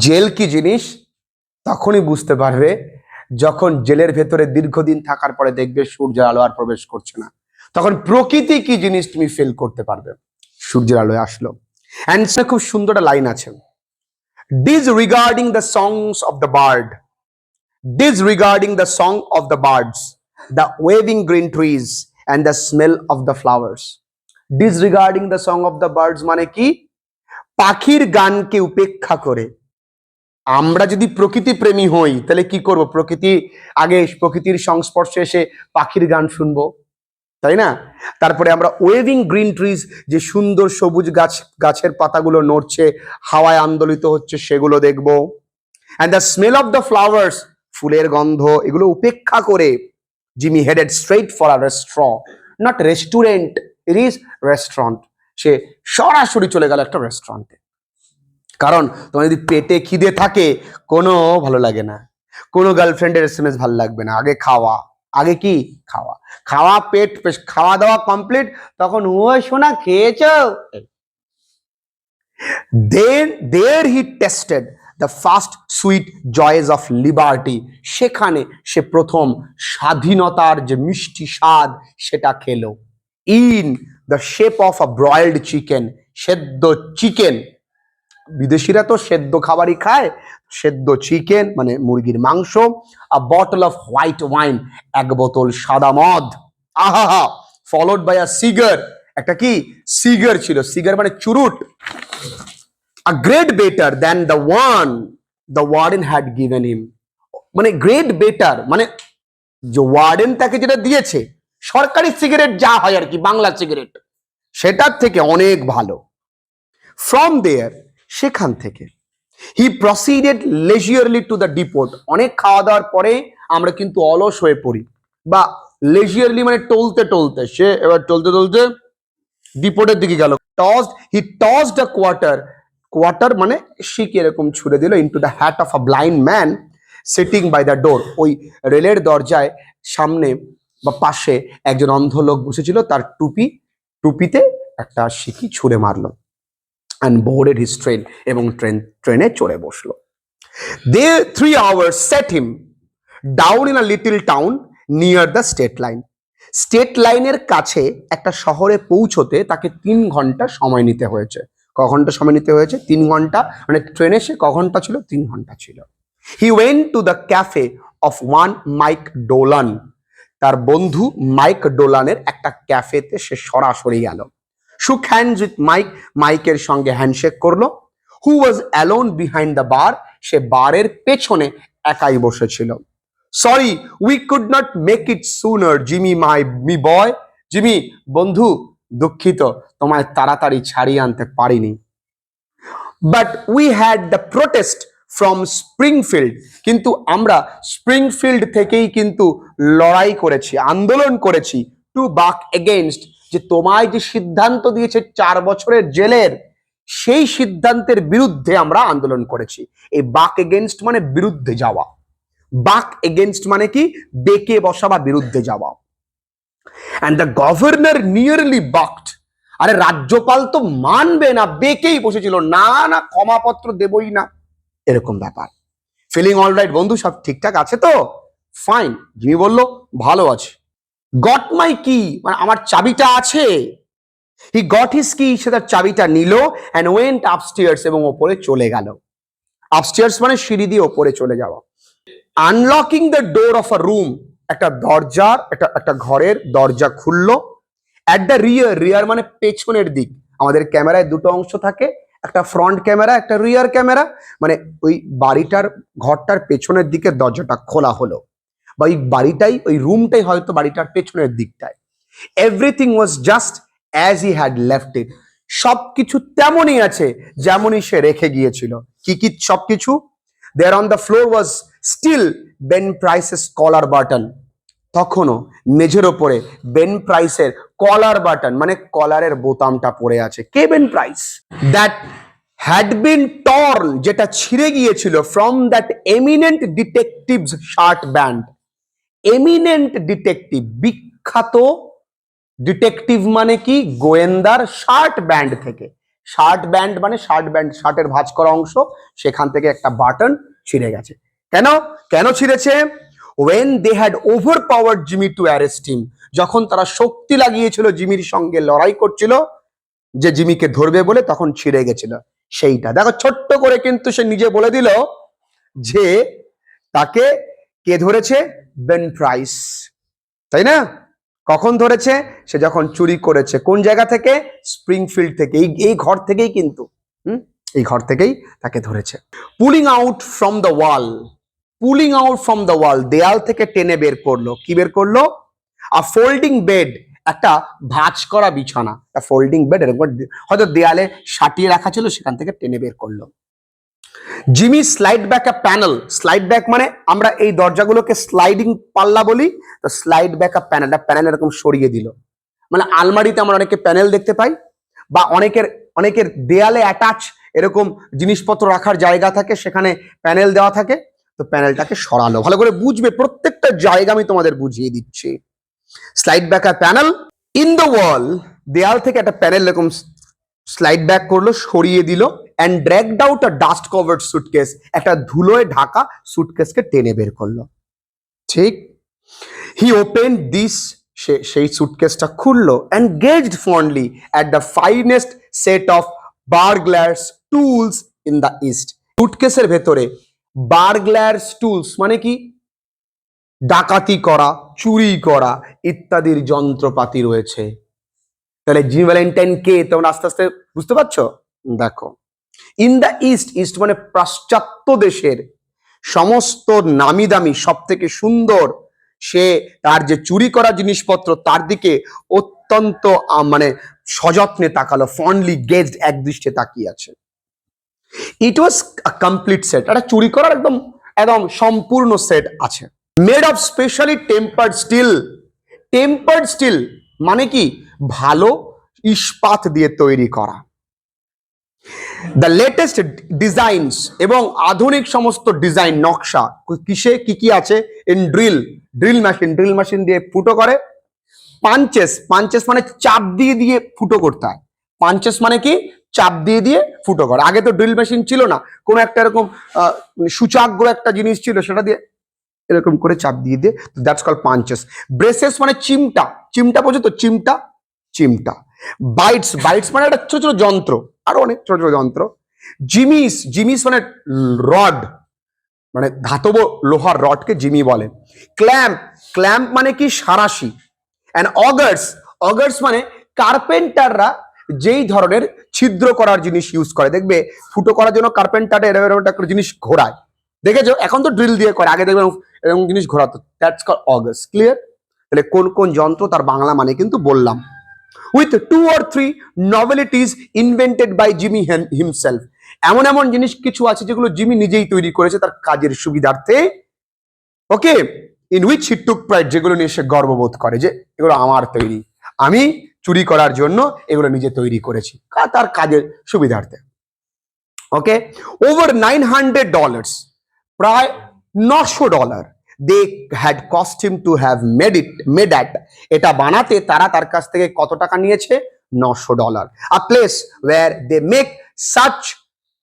জেল কি জিনিস তখনই বুঝতে পারবে যখন জেলের ভেতরে দীর্ঘদিন থাকার পরে দেখবে সূর্যের আলো আর প্রবেশ করছে না, তখন প্রকৃতি কি জিনিস তুমি ফিল করতে পারবে। সূর্যের আলোয় আসলো। অ্যান্ড খুব সুন্দর একটা লাইন আছে, disregarding the songs of the bird, disregarding the song of the birds, the waving green trees and the smell of the flowers. Disregarding the song of the birds মানে কি, পাখির গানকে উপেক্ষা করে আমরা যদি প্রকৃতি প্রেমী হই তাহলে কি করব, প্রকৃতির সংস্পর্শে এসে পাখির গান শুনবো, তাই না? তারপরে আমরা ওয়েভিং গ্রিন ট্রিজ, যে সুন্দর সবুজ গাছের পাতাগুলো নড়ছে, হাওয়ায় আন্দোলিত হচ্ছে, সেগুলো দেখবো। And the smell of the flowers, ফুলের গন্ধ, এগুলো উপেক্ষা করে Jimmy headed straight for a restaurant, not restaurant, it is restaurant. সে সরাসরি চলে গেল একটা রেস্টুরেন্টে। কারণ তোমার যদি পেটে খিদে থাকে কোনো ভালো লাগে না, কোনো গার্লফ্রেন্ডের এসএমএস ভালো লাগবে না, আগে খাওয়া, আগে কি খাওয়া, খাওয়া পেট, খাওয়া দাওয়া কমপ্লিট, তখন ও সোনা খেয়েছ। There he tested the first sweet joys of liberty, সেখানে সে প্রথম স্বাধীনতার যে মিষ্টি স্বাদ সেটা খেলো। In the shape of a broiled chicken, সেদ্ধ চিকেন, বিদেশিরা তো সেদ্ধ খাবারই খায়, সেদ্ধ চিকেন মানে মুরগির মাংস, a bottle of white wine, এক বোতল সাদা মদ, আহা, followed by a cigar, একটা কি সিগার ছিল, সিগার মানে চুরুট, a great better than the one the warden had given him, মানে গ্রেট বেটার মানে যে ওয়ার্ডেন তাকে যেটা দিয়েছে, সরকারি সিগারেট যা হয় আর কি, বাংলা সিগারেট, সেটার থেকে অনেক ভালো। ফ্রম দেয়ার, সেখান থেকে, হি প্রসিডেড লেজিয়ারলি টু দ্য ডিপোট, অনেক খাওয়া দাওয়ার পরে আমরা কিন্তু অলস হয়ে পড়ি, বা লেজিয়ারলি মানে টলতে টলতে, সে এবার টলতে টলতে ডিপোটের দিকে গেল। হি টসড আ কোয়ার্টার মানে শিখে এরকম ছুড়ে দিল into the hat of a blind man sitting by the door, ওই রেলের দরজায় সামনে বা পাশে একজন অন্ধ লোক বসেছিল, তার টুপিতে একটা শিখি ছুঁড়ে মারলো। and boarded his train, এবং ট্রেনে চড়ে বসলো। There 3 hours set him down in a little town near the state line. State লাইনের কাছে একটা শহরে পৌঁছতে তাকে 3 ঘন্টা সময় নিতে হয়েছে। ক ঘন্টা সময় নিতে হয়েছে? 3 ঘন্টা, মানে ট্রেনে সে ক ঘন্টা ছিল? 3 ঘন্টা ছিল। He went to the cafe of one Mike Dolan, তার বন্ধু মাইক ডোলানের একটা ক্যাফেতে সে সরাসরি গেল। shook hands with Mike, মাইকের সঙ্গে হ্যান্ডশেক করলো। who was alone behind the bar, সে বারের পেছনে একাই বসেছিল। sorry we could not make it sooner Jimmy me boy, Jimmy বন্ধু দুঃখিত তোমায় তাড়াতাড়ি ছাড়িয়ে আনতে পারিনি। but we had the protest from Springfield, কিন্তু আমরা স্প্রিংফিল্ড থেকেই কিন্তু লড়াই করেছি, আন্দোলন করেছি, টু বাক এগেইনস্ট, যে তোমায় যে সিদ্ধান্ত দিয়েছে 4 বছরের জেলের, সেই সিদ্ধান্তের বিরুদ্ধে আমরা আন্দোলন করেছি। এই বাক এগেইনস্ট মানে বিরুদ্ধে যাওয়া, বাক এগেইনস্ট মানে কি বেঁকে বসা বা বিরুদ্ধে যাওয়া। and the governor nearly balked, আরে রাজ্যপাল তো মানবে না, বেঁকেই বসেছিল, না না ক্ষমাপত্র দেবই না, এরকম ব্যাপার। ফিলিং অল রাইট বন্ধু, সব ঠিকঠাক আছে তো? ফাইন, জিমি বলল ভালো আছে। গট মাই কি, মানে আমার চাবিটা আছে। হি গট হিজ কি, সে তার চাবিটা নিল, অ্যান্ড ওয়েন্ট আপস্টেয়ার্স, এবং ওপরে চলে গেল। আপস্টেয়ার্স মানে সিঁড়ি দিয়ে ওপরে চলে যাওয়া। Unlocking the door of a room, একটা ঘরের দরজা খুললো। অ্যাট দ্য রিয়ার মানে পেছনের দিক, আমাদের ক্যামেরায় 2টো অংশ থাকে, একটা ফ্রন্ট ক্যামেরা, একটা রিয়ার ক্যামেরা, মানে ওই ঘরটার পেছনের দিকে দরজাটা খোলা হলো, বা ওই রুমটাই হয়তো বাড়িটার পেছনের দিকটায়। Everything was just as he had left it, সবকিছু তেমনই আছে যেমনই সে রেখে গিয়েছিল। কি সবকিছু? There on the floor was still Ben Price's collar button, তখনও মেঝের ওপরে বেন প্রাইসের কলার বাটন মানে কলারের বোতামটা পড়ে আছে। কে? Ben Price. That had been torn, যেটা ছিঁড়ে গিয়েছিল, from that eminent detective's shirt band. Eminent detective, বিখ্যাত ডিটেকটিভ মানে কি গোয়েন্দার শার্ট ব্যান্ড থেকে। শার্ট ব্যান্ড মানে শার্টের ভাঁজ করা অংশ, সেখান থেকে একটা বাটন ছিঁড়ে গেছে। কেন ছিঁড়েছে? when they had overpowered Jimmy to arrest him, যখন তারা শক্তি লাগিয়েছিল জিমির সঙ্গে লড়াই করছিল, যে জিমিকে ধরবে বলে তখন ছিঁড়ে গেছিল সেইটা। দেখো ছোট্ট করে কিন্তু সে নিজে বলে দিল যে তাকে কে ধরেছে, বেন প্রাইস, তাই না? কখন ধরেছে? সে যখন চুরি করেছে। কোন জায়গা থেকে? স্প্রিংফিল্ড থেকে, এই ঘর থেকেই কিন্তু, এই ঘর থেকেই তাকে ধরেছে। Pulling out from the wall, pulling out from the wall, দেয়াল থেকে টেনে বের করলো। কি বের করলো? আ ফোল্ডিং বেড, একটা ভাঁজ করা বিছানা, ফোল্ডিং বেড, এরকম হয়তো দেয়ালে সাটিয়ে রাখা ছিল, সেখান থেকে টেনে বের করলো। Jimmy slide back a panel, slide back মানে আমরা এই দরজাগুলোকে স্লাইডিং পাল্লা বলি, তো slide back a panel, panel এরকম সরিয়ে দিল। মানে আলমারিতে আমরা অনেকে প্যানেল দেখতে পাই, বা অনেকের দেয়ালে অ্যাটাচ এরকম জিনিসপত্র রাখার জায়গা থাকে, সেখানে প্যানেল দেওয়া থাকে, তো প্যানেলটাকে সরালো। ভালো করে বুঝবে, প্রত্যেকটা জায়গা আমি তোমাদের বুঝিয়ে দিচ্ছি। Slide back a panel in the wall, দেয়াল থেকে একটা প্যানেল এরকম স্লাইড ব্যাক করলো, সরিয়ে দিল। And dragged out a dust covered suitcase, একটা ধুলোয় ঢাকা সুটকেসকে টেনে বের করলো। ঠিক, হি ওপেন দিস, সেই সুটকেসটা খুললো। And gazed fondly at the finest set of burglar's tools in the East. সুটকেসের ভেতরে বার্গলার্স টুলস মানে কি? ডাকাতি করা, চুরি করা ইত্যাদির যন্ত্রপাতি রয়েছে। তাহলে জিমি ভ্যালেন্টাইন কে তোমরা আস্তে আস্তে বুঝতে পারছো? দেখো, ইন দ্য ইস্ট, ইস্ট মানে পাশ্চাত্য দেশের সমস্ত নামি দামি সব থেকে সুন্দর, সে তার যে চুরি করা জিনিসপত্র তার দিকে অত্যন্ত মানে সযত্নে তাকালো, ফন্ডলি গেজড, এক দৃষ্টে তাকিয়ে আছে। ইট ওয়াজ আ কমপ্লিট সেট, একটা চুরি করার একদম একদম সম্পূর্ণ সেট আছে। Made of specially tempered steel, tempered steel মানে কি? ভালো ইস্পাত দিয়ে তৈরি করা। দ্য লেটেস্ট ডিজাইনস, এবং আধুনিক সমস্ত ডিজাইন, নকশা। কিসে কি কি আছে? In drill, drill machine, drill machine দিয়ে ফুটো করে। পাঞ্চেস, পাঞ্চেস মানে চাপ দিয়ে দিয়ে ফুটো করতে হয়। পাঞ্চেস মানে কি? চাপ দিয়ে দিয়ে ফুটো করে। আগে তো ড্রিল মেশিন ছিল না, কোনো একটা এরকম সূচাগ্র একটা জিনিস ছিল, সেটা দিয়ে এরকম করে চাপ দিয়ে দিয়ে, দ্যাটস কল পাঞ্চেস। ব্রেসেস মানে চিমটা, চিমটা বোঝো তো? চিমটা, চিমটা। বাইটস, বাইটস মানে একটা ছোট ছোট যন্ত্র, আরো অনেক ছোট ছোট যন্ত্র। জিমিস, জিমিস মানে রড, মানে ধাতব লোহার রডকে জিমি বলে। ক্ল্যাম্প, ক্ল্যাম্প মানে কি? সারাশি। অ্যান্ড অগার্স, অগার্স মানে কার্পেন্টাররা যেই ধরনের ছিদ্র করার জিনিস ইউজ করে, দেখবে ফুটো করার জন্য কার্পেন্টাররা এরকম একটা জিনিস ঘোরায়, দেখেছো? এখন তো ড্রিল দিয়ে করে, আগে দেখবেন এরকম জিনিস ঘোরাতো, দ্যাটস কল অগার্স। ক্লিয়ার? তাহলে কোন কোন যন্ত্র, তার বাংলা মানে কিন্তু বললাম। With 2 or 3 novelties invented by Jimmy himself, এমন এমন জিনিস কিছু আছে যেগুলো জিমি নিজেই তৈরি করেছে তার কাজের সুবিধার্থে। Okay, in which he took pride, যেগুলো নিয়ে সে গর্ববোধ করে যে এগুলো আমার তৈরি, আমি চুরি করার জন্য এগুলো নিজে তৈরি করেছি তার কাজের সুবিধার্থে। ওকে, ওভার $900, প্রায় $900 they had cost him to have made at, এটা বানাতে তারা তার কাছ থেকে কত টাকা নিয়েছে? $900। A place where they make such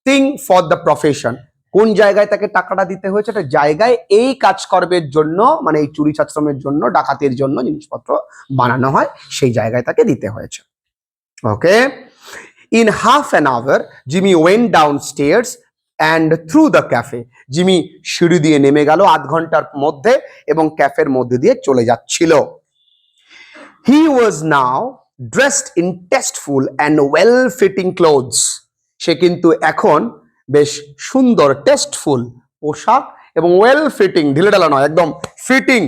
thing for the profession, কোন জায়গায় তাকে টাকাটা দিতে হয়েছে? একটা জায়গায় এই কাজকর্মের জন্য, মানে এই চুরি ছাত্রমের জন্য, ডাকাতির জন্য জিনিসপত্র বানানো হয়, সেই জায়গায় তাকে দিতে হয়েছে। ওকে, in half an hour Jimmy went downstairs and through the cafe, Jimmy সিঁড়ি দিয়ে নেমে গেল 1/2 ঘন্টার মধ্যে এবং ক্যাফের মধ্যে দিয়ে চলে যাচ্ছিল। he was now dressed in tasteful and well fitting clothes, সে কিন্তু এখন বেশ সুন্দর টেস্টফুল পোশাক এবং ওয়েল ফিটিং, ঢিলেঢালা নয়, একদম ফিটিং,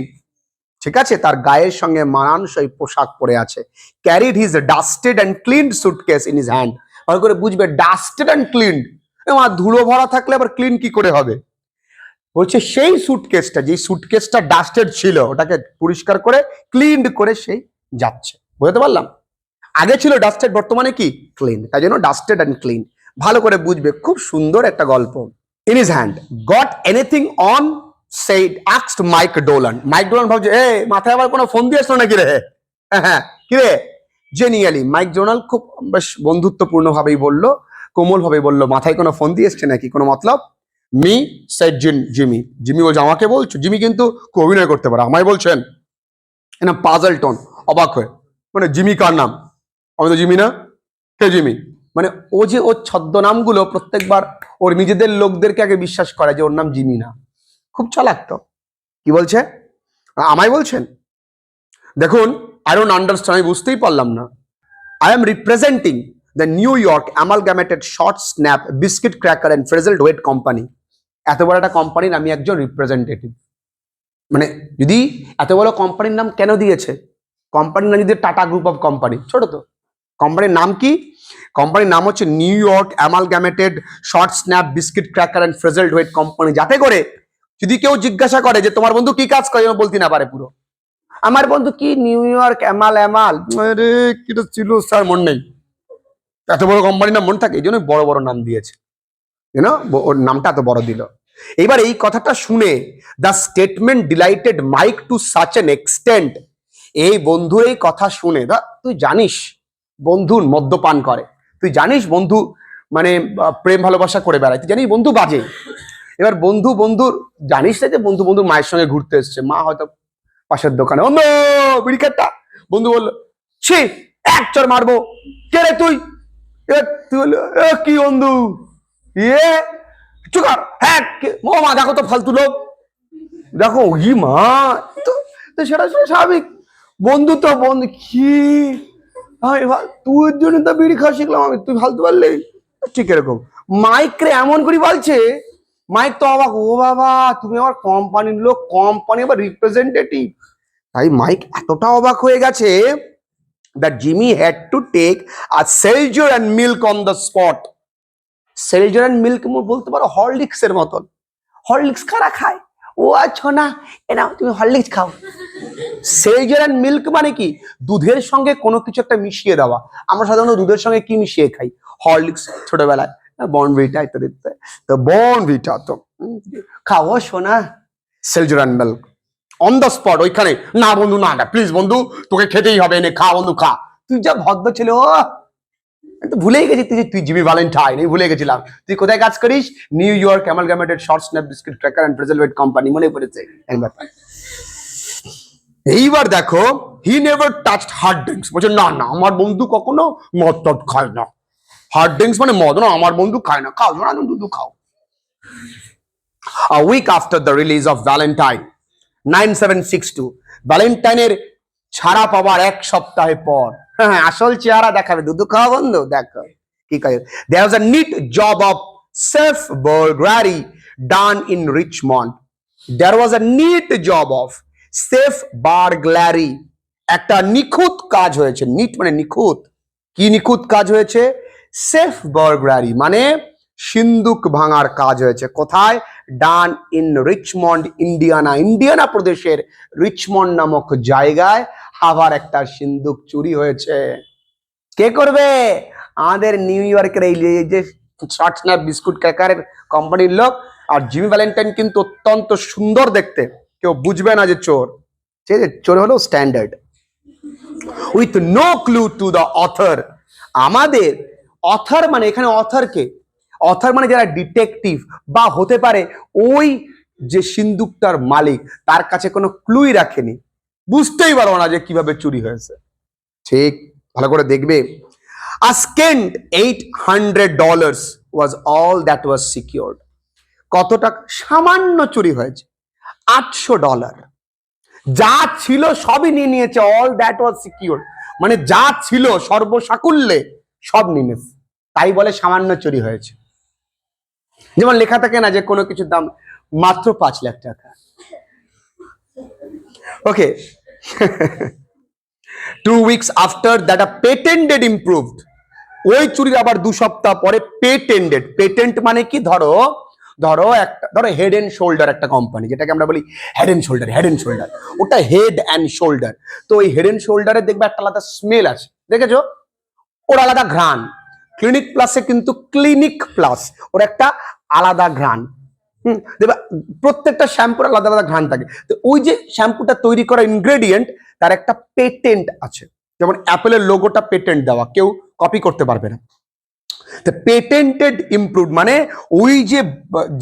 ঠিক আছে, তার গায়ের সঙ্গে মানানসই পোশাক পরে আছে। Carried his dusted and cleaned suitcase in his hand, ভালো করে বুঝবে, ডাস্টেড অ্যান্ড ক্লিনড, আমার ধুলো ভরা থাকলে আবার ক্লিন কি করে হবে? বলছে সেই সুটকেসটা, যে সুটকেসটা ডাস্টেড ছিল, ওটাকে পরিষ্কার করে ক্লিনড করে সেই যাচ্ছে। বুঝতে পারলাম? আগে ছিল ডাস্টেড, বর্তমানে কি? ক্লিন, তাই জন্য ডাস্টেড অ্যান্ড ক্লিন। ভালো করে বুঝবে, খুব সুন্দর একটা গল্প। In his hand got anything on said asked Mike Dolan, Mike Dolan ভাবছে, এ মাথায় আবার কোনো ফোন দিয়ে আসলো নাকি রে? হ্যাঁ, কি রে? জেনিয়ালি মাইক ডোনাল্ড খুব বেশ বন্ধুত্বপূর্ণ ভাবেই বললো, কোমল ভাবে বললো, মাথায় কোনো ফোন দিয়ে এসছে নাকি, কোনো মতলব? মি সেড জিমি, জিমি বলছে আমাকে বলছো? জিমি কিন্তু অভিনয় করতে পারে, আমায় বলছেন, না পাজল টোন, অবাক হয়ে, মানে জিমি কার নাম? আমি তো জিমি না। কে জিমি? মানে ও যে ওর ছদ্মনামগুলো প্রত্যেকবার ওর নিজেদের লোকদেরকে আগে বিশ্বাস করে যে ওর নাম জিমি না। খুব চালাক তো। কি বলছে? আমায় বলছেন? দেখুন, আই ডোন্ট আন্ডারস্ট্যান্ড, আমি বুঝতেই পারলাম না। I am representing the New York Amalgamated Short Snap Biscuit Cracker and Frizzled Wheat Company. এত বড় একটা কোম্পানির আমি একজন রিপ্রেজেন্টেটিভ। মানে যদি এত বড় কোম্পানির নাম কেন দিয়েছে? কোম্পানির নাম যদি টাটা গ্রুপ অফ কোম্পানি, ছোট তো। কোম্পানির নাম কি? কোম্পানির নাম হচ্ছে New York Amalgamated Short Snap Biscuit Cracker and Frazzled Wheat Company, যাতে করে যদি কেউ জিজ্ঞাসা করে যে তোমার বন্ধু কি কাজ করে, বলতে না পারে পুরো আমার বন্ধু কি নিউ ইয়র্ক অ্যামাল। আরে কিটা ছিল স্যার, মন নেই। এত বড় কোম্পানির নাম মনে থাকে, এই জন্য বড় বড় নাম দিয়েছে, ওর নামটা এত বড় দিল। এবার এই কথাটা শুনে the statement delighted Mike to such an extent, এই বন্ধু এই কথা শুনে, তুই জানিস বন্ধু মদ্যপান করে, তুই জানিস বন্ধু মানে প্রেম ভালোবাসা করে বেড়ায়, তুই জানিস বন্ধু বাজে। এবার বন্ধুর জানিস না যে বন্ধুর মায়ের সঙ্গে ঘুরতে এসছে, মা হয়তো পাশের দোকানে অন্য বিড়িকারটা, বন্ধু বললো ছি এক চর মারবো, কে রে তুই? এবার তুই বললো কি বন্ধু ইয়ে চুকার, হ্যাঁ মা দেখো তো ফালতু লোক, দেখো ই মা, তো সেটা স্বাভাবিক, বন্ধু তো বন্ধু কি, তুই জন্য তো বিড়ি খাওয়া শিখলাম আমি, তুই ফালতু পারলে ঠিক এরকম। মাইক রে এমন করে বলছে, মাইক তো অবাক, ও বাবা তুমি আমার কোম্পানির লোক, কোম্পানি আবার রিপ্রেজেন্টেটিভ। তাই মাইক এতটা অবাক হয়ে গেছে that Jimmy had to take a seltzer and milk on the spot. seltzer and milk বলতে পারো হরলিক্স এর মতন। হরলিক্স কারা খায়? ও আচ্ছা না, এ নাও তুমি হরলিক্স খাও। seltzer and milk মানে কি? দুধের সঙ্গে কোনো কিছু একটা মিশিয়ে দেওয়া। আমরা সাধারণত দুধের সঙ্গে কি মিশিয়ে খাই? হরলিক্স ছোটবেলায়, বর্নভিটা ইত্যাদি। তো বর্নভিটা তো খাও শোনা, seltzer and milk on the spot, ওইখানে। না বন্ধু না, প্লিজ বন্ধু তোকে খেতেই হবে, এনে খা বন্ধু খা। তুই যা ভদ্র ছিল, তো ভুলেই গেছি তুই জিমি ভ্যালেন্টাইন, এই ভুলে গেছিলাম। তুই কোথায় কাজ করিস? New York Amalgamated Short Snap Biscuit Cracker and Frazzled Wheat Company, মনে পড়েছে একবার। এইবার দেখো, he never touched hard drinks, বলছে না না আমার বন্ধু কখনো মদ টদ খায় না, হার্ড ড্রিঙ্কস মানে মদ না, আমার বন্ধু খায় না, খাও না দুধু খাও। A week after the release of Valentine 9762, ভ্যালেন্টাইনের ছাড়া পাওয়ার এক সপ্তাহে পর, হ্যাঁ আসল চেহারা দেখাবে, দুধু খাওয়া বন্ধু দেখো কি করে। There was a neat job of self burglary done in Richmond. There was a neat job of self burglary, একটা নিখুঁত কাজ হয়েছে। নিট মানে নিখুঁত। কি নিখুঁত কাজ হয়েছে? সেফ বার্গলারি মানে সিন্দুক ভাঙার কাজ হয়েছে। কোথায়? Done in Richmond Indiana, Indiana প্রদেশের রিচমন্ড নামক জায়গায় আবার একটা সিন্দুক চুরি হয়েছে। কে করবে? আমাদের নিউ ইয়র্কের এই যে শর্ট স্ন্যাপ বিস্কুট ক্র্যাকারের কোম্পানির লোক। আর জিমি ভ্যালেন্টাইন কিন্তু অত্যন্ত সুন্দর দেখতে, কেউ বুঝবে না যে চোর, ঠিক আছে? চোর হলো standard. With no clue to the author, আমাদের অথর মানে এখানে অথর কে? অথর মানে যারা ডিটেকটিভ বা হতে পারে ওই যে সিন্দুকটার মালিক, তার কাছে কোনো ক্লুই রাখেনি, বুঝতেই পারবো না যে কিভাবে চুরি হয়েছে। ঠিক ভালো করে দেখবে। A scant $800 was all that was secured. কত টাকা? সামান্য চুরি হয়েছে, $800। যা ছিল সবই নিয়ে নিয়েছে, অল দ্যাট ওয়াজ সিকিউর মানে যা ছিল সর্বসাকুল্যে সব নিয়ে নিয়েছে, তাই বলে সামান্য চুরি হয়েছে। যেমন লেখা থাকে না যে কোনো কিছুর দাম মাত্র 5 লাখ টাকা। ওকে। 2 weeks after that a patented improved, ওই চুরির আবার 2 সপ্তাহ পরে পেটেন্টেড। পেটেন্ট মানে কি? ধরো একটা, ধরো হেড এন্ড শোল্ডার একটা কোম্পানি, যেটাকে আমরা বলি হেড এন্ড শোল্ডার, ওটা হেড অ্যান্ড শোল্ডার। তো ওই হেড এন্ড শোল্ডারে দেখবে একটা আলাদা স্মেল আছে, দেখেছো? ওর আলাদা ঘ্রাণ। ক্লিনিক প্লাসে কিন্তু ক্লিনিক প্লাস ওর একটা আলাদা ঘ্রাণ। দেখবে প্রত্যেকটা শ্যাম্পুর আলাদা আলাদা ঘ্রাণ থাকে। তো ওই যে শ্যাম্পুটা তৈরি করা ইনগ্রেডিয়েন্ট, তার একটা পেটেন্ট আছে। যেমন অ্যাপেলের লোগোটা পেটেন্ট দেওয়া, কেউ কপি করতে পারবে না। পেটেন্টেড ইমপ্রুভড মানে ওই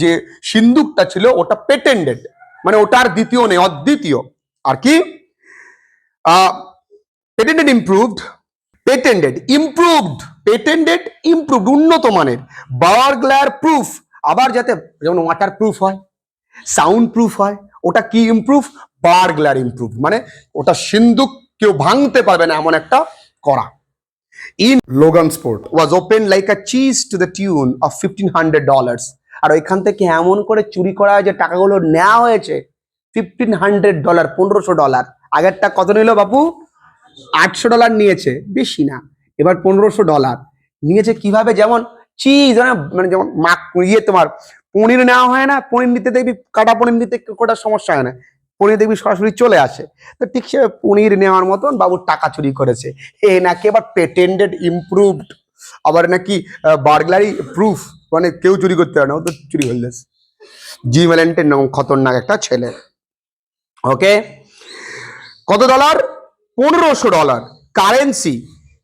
যে সিন্দুকটা ছিল ওটা পেটেন্টেড, মানে ওটার দ্বিতীয় নেই, অদ্বিতীয়। আর কি patented improved patented improved, patented improved উন্নত মানের, বার্গলার প্রুফ, আবার যাতে যেমন ওয়াটার প্রুফ হয়, সাউন্ড প্রুফ হয়, ওটা কি ইমপ্রুভ, বার্গলার ইমপ্রুভ, মানে ওটা সিন্দুক কেউ ভাঙতে পারবে না এমন একটা করা। In Logansport was open like a cheese to the tune of $1,500, আর ওইখান থেকে এমন করে চুরি করা হয় যে টাকাগুলো নেওয়া হয়েছে $1,500, $1,500। আগেরটা কত নিল বাপু? $800 নিয়েছে, বেশি না, এবার $1,500 নিয়েছে। কিভাবে? যেমন চিজ মানে যেমন তোমার পনির নেওয়া হয় না, পনির নিতে দেখবি কাটা পনির নিতে কোটা সমস্যা হয় না, পনির দেখবি সরাসরি চলে আসে, তো ঠিক সে পনির নেওয়ার মতন বাবুর টাকা চুরি করেছে। এ নাকি আবার পেটেন্টেড ইমপ্রুভড, আবার নাকি বার্গলারি প্রুফ, মানে কেউ চুরি করতে পারে না, ও তো চুরি হয়ে গেছে। জিমি ভ্যালেন্টাইন খতরনাক একটা ছেলে। ওকে, কত dollar? $1,500। Currency,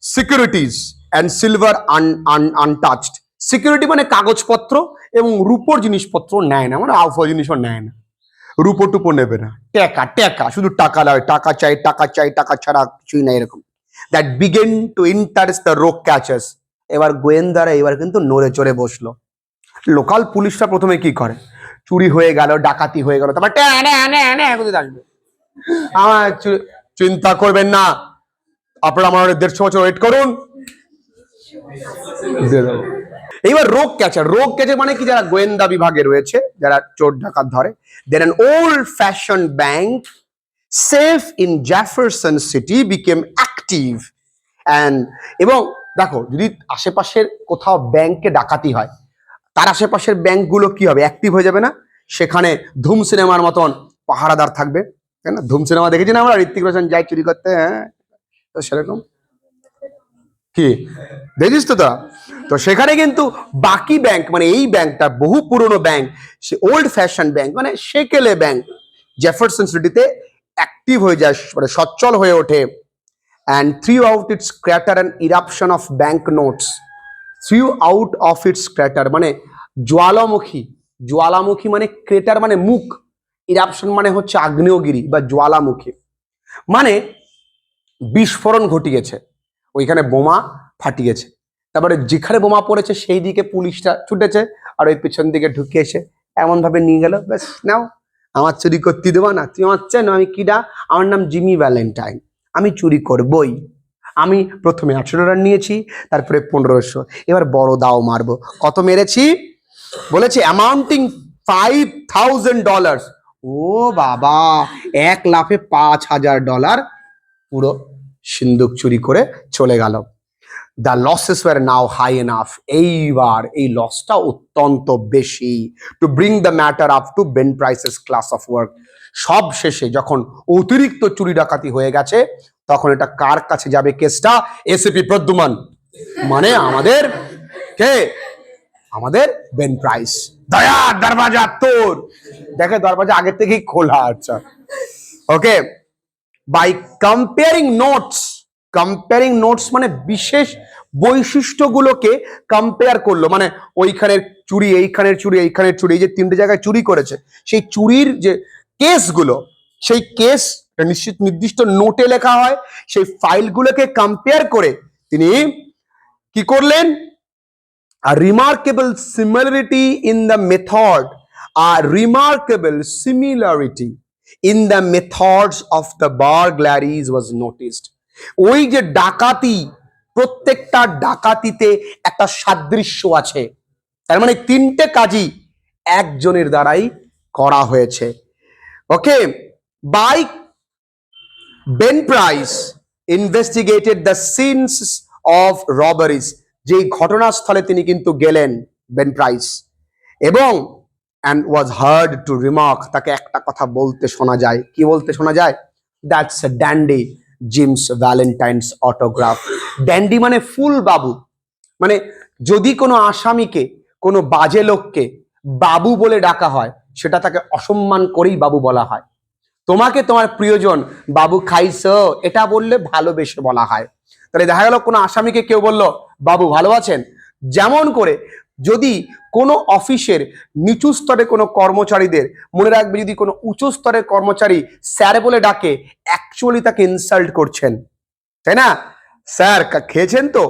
securities and silver untouched. Security মানে কাগজপত্র এবং রূপোর জিনিসপত্র নেয় না, মানে আউফ জিনিসও নেয় না, রূপো টুপো নেবে না, টাকা টাকা, শুধু টাকা লাগে, টাকা চাই টাকা চাই, টাকা ছাড়া কিছুই নাই, এরকম। That began to interest the rogue catchers. এবার গোয়েন্দারা এবার কিন্তু নড়ে চড়ে বসলো। লোকাল পুলিশরা প্রথমে কি করে? চুরি হয়ে গেল, ডাকাতি হয়ে গেল, তারপর কোথায় আসবে? আমার চিন্তা করবেন না, আপনারা আমার 150 বছর ওয়েট করুন, এইবার রোগ ক্যাচার। রোগ ক্যাচার মানে কি? যারা গোয়েন্দা বিভাগে রয়েছে, যারা চোর ডাকাত ধরে। দেন an old fashioned bank safe in Jefferson City became active and এবং দেখো, যদি আশেপাশের কোথাও ব্যাংকে ডাকাতি হয়, তার আশেপাশের ব্যাংকগুলো কি হবে? অ্যাক্টিভ হয়ে যাবে না? সেখানে ধুম সিনেমার মতন পাহারাদার থাকবে, তাই না? ধুম সিনেমা দেখেছি না আমরা, ঋত্বিক রোশন যায় চুরি করতে, হ্যাঁ, তো সেরকম কি দেখিস তো তা। তো সেখানে কিন্তু বাকি ব্যাংক, মানে এই ব্যাংকটা বহু পুরনো ব্যাংক, সে ওল্ড ফ্যাশন ব্যাংক, মানে সেকেলে ব্যাংক জেফারসন সিটিতে অ্যাক্টিভ হয়ে যায়, মানে সচ্ছল হয়ে ওঠে। And threw out it's crater and eruption of bank notes. Threw out of its crater মানে জ্বালামুখী, জ্বালামুখী মানে ক্রেটার মানে মুখ, ইরাপশন মানে হচ্ছে আগ্নেয়গিরি বা জ্বালামুখী, মানে বিস্ফোরণ ঘটিয়েছে, ওইখানে বোমা ফাটিয়েছে, তারপরে যেখানে বোমা পড়েছে সেই দিকে পুলিশটা ছুটেছে, আর ওই পিছন দিকে ঢুকে এসে এমন ভাবে নিয়ে গেল, ব্যাস নাও, আমার চুরি করতে দেবো না, তুমি আমার চেনো, আমি কিডা, আমার নাম জিমি ভ্যালেন্টাইন, আমি চুরি করবই, আমি প্রথমে $800 নিয়েছি, তারপরে 1500, এবার বড় দাও মারবো। কত মেরেছি? বলেছে অ্যামাউন্টিং $5,000। ও বাবা, 1 লাফে $5,000 পুরো সিন্দুক চুরি করে চলে গেল। The losses were now high enough. এইবার এই লসটা অত্যন্ত বেশি, to bring the matter up to Ben Price's class of work. সব শেষে যখন অতিরিক্ত চুরি ডাকাতি হয়ে গেছে, তখন এটা কার কাছে যাবে কেসটা? এসিপি প্রদ্যুমান, মানে আমাদের কে? আমাদের বেন প্রাইস। দয়া দরওয়াজা তোর, দেখে দরওয়াজা আগে থেকেই খোলা। আচ্ছা, okay. By comparing notes, comparing notes মানে বিশেষ বৈশিষ্ট্যগুলোকে কম্পেয়ার করলো, মানে ওইখানের চুরি, এইখানের চুরি, এইখানের চুরি, এই যে 3টে জায়গায় চুরি করেছে, সেই চুরির যে কেসগুলো, সেই কেস নির্দিষ্ট নোটে লেখা হয়, সেই ফাইলগুলোকে কম্পেয়ার করে তিনি কি করলেন? A remarkable similarity in the method, a remarkable similarity in the methods of the burglaries was noticed. ওই যে ডাকাতি, প্রত্যেকটা ডাকাতিতে একটা সাদৃশ্য আছে, তার মানে 3টে কাজই একজনের দ্বারাই করা হয়েছে। Okay, by Ben Price investigated the scenes of robberies. যেই ঘটনাস্থলে তিনি কিন্তু গেলেন বেন প্রাইস, এবং and was heard to remark, তাকে একটা কথা বলতে শোনা যায়। কি বলতে শোনা যায়? That's a dandy James Valentine's autograph. Dandy মানে ফুল বাবু, মানে যদি কোনো আসামিকে, কোনো বাজে লোককে বাবু বলে ডাকা হয়, সেটা তাকে অসম্মান করেই বাবু বলা হয়। তোমাকে তোমার প্রিয়জন বাবু খাইছো, এটা বললে ভালোবেসে বলা হয়। তাহলে দেখা গেল কোনো আসামিকে কেউ বলল বাবু ভালো আছেন, যেমন করে যদি কোনো অফিসের নিচু স্তরে কোনো কর্মচারীদের, মনে রাখবে, যদি কোনো উঁচু স্তরের কর্মচারী স্যার বলে ডাকে, অ্যাকচুয়ালি তাকে ইনসাল্ট করছেন, তাই না? স্যার খেয়েছেন তো,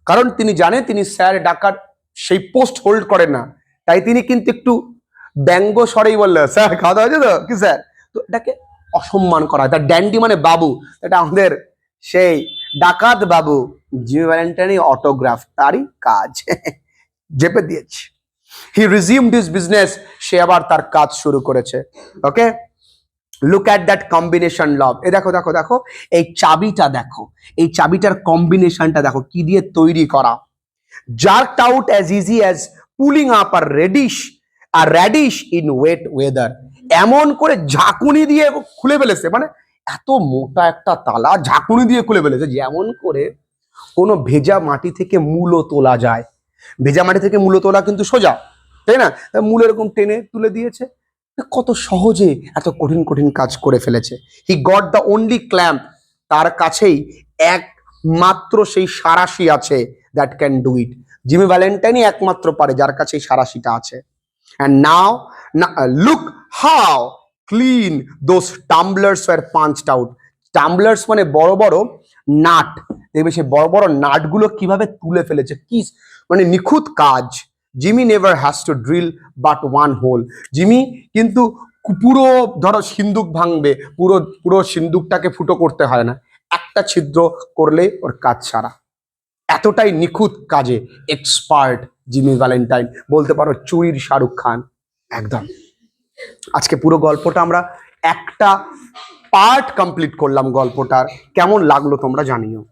কারণ তিনি জানে তিনি স্যার ডাকার সেই পোস্ট হোল্ড করেন না, তাই তিনি কিন্তু একটু ব্যঙ্গ স্বরেই বললেন স্যার খাওয়া দাওয়া হয়েছে তো কি স্যার, তো এটাকে অসম্মান করা হয়। তার ড্যান্ডি মানে বাবু, এটা আমাদের সেই ডাকাত বাবু জিমি ভ্যালেন্টাইনের অটোগ্রাফ, তারই কাজ জেপে দিয়েছে। হি রিজিউমড হিজ বিজনেস, সে আবার তার কাজ শুরু করেছে। Okay, look at that combination love, এ দেখো দেখো দেখো, এই চাবিটা দেখো, এই চাবিটার কম্বিনেশনটা দেখো কি দিয়ে তৈরি করা। Jerked out as easy as pulling up a radish in wet weather, এমন করে ঝাঁকুনি দিয়ে খুলে ফেলেছে, মানে এত মোটা একটা তালা ঝাঁকুনি দিয়ে খুলে ফেলেছে, যেমন করে কোনো ভেজা মাটি থেকে মূলো তোলা যায়। ভেজা মাটি থেকে মূলো তোলা কিন্তু সোজা, তাই না? মূল এরকম টেনে তুলে দিয়েছে, কত সহজে এত কঠিন কঠিন কাজ করে ফেলেছে। He got the only clamp, তার কাছেই একমাত্র সেই সারাশি আছে that can do it. Jimmy ভ্যালেন্টাইনই একমাত্র পারে যার কাছে এই সারাশিটা আছে। And now look how clean those tumblers were punched out. Tumblers মানে বড় বড় নাট, দেখবে সেই বড় বড় নাটগুলো কিভাবে তুলে ফেলেছে, কি মানে নিখুঁত কাজ। Jimmy never has to drill but one hole, Jimmy কিন্তু পুরো ধরো সিন্দুক ভাঙবে, পুরো পুরো সিন্দুকটাকে ফুটো করতে হয় না, একটা ছিদ্র করলে ওর কাজ সারা। এতটাই নিখুঁত কাজে এক্সপার্ট জিমি ভ্যালেন্টাইন, বলতে পারো চুরির শাহরুখ খান একদম। আজকে পুরো গল্পটা আমরা একটা পার্ট কমপ্লিট করলাম, গল্পটার কেমন লাগলো তোমরা জানিও।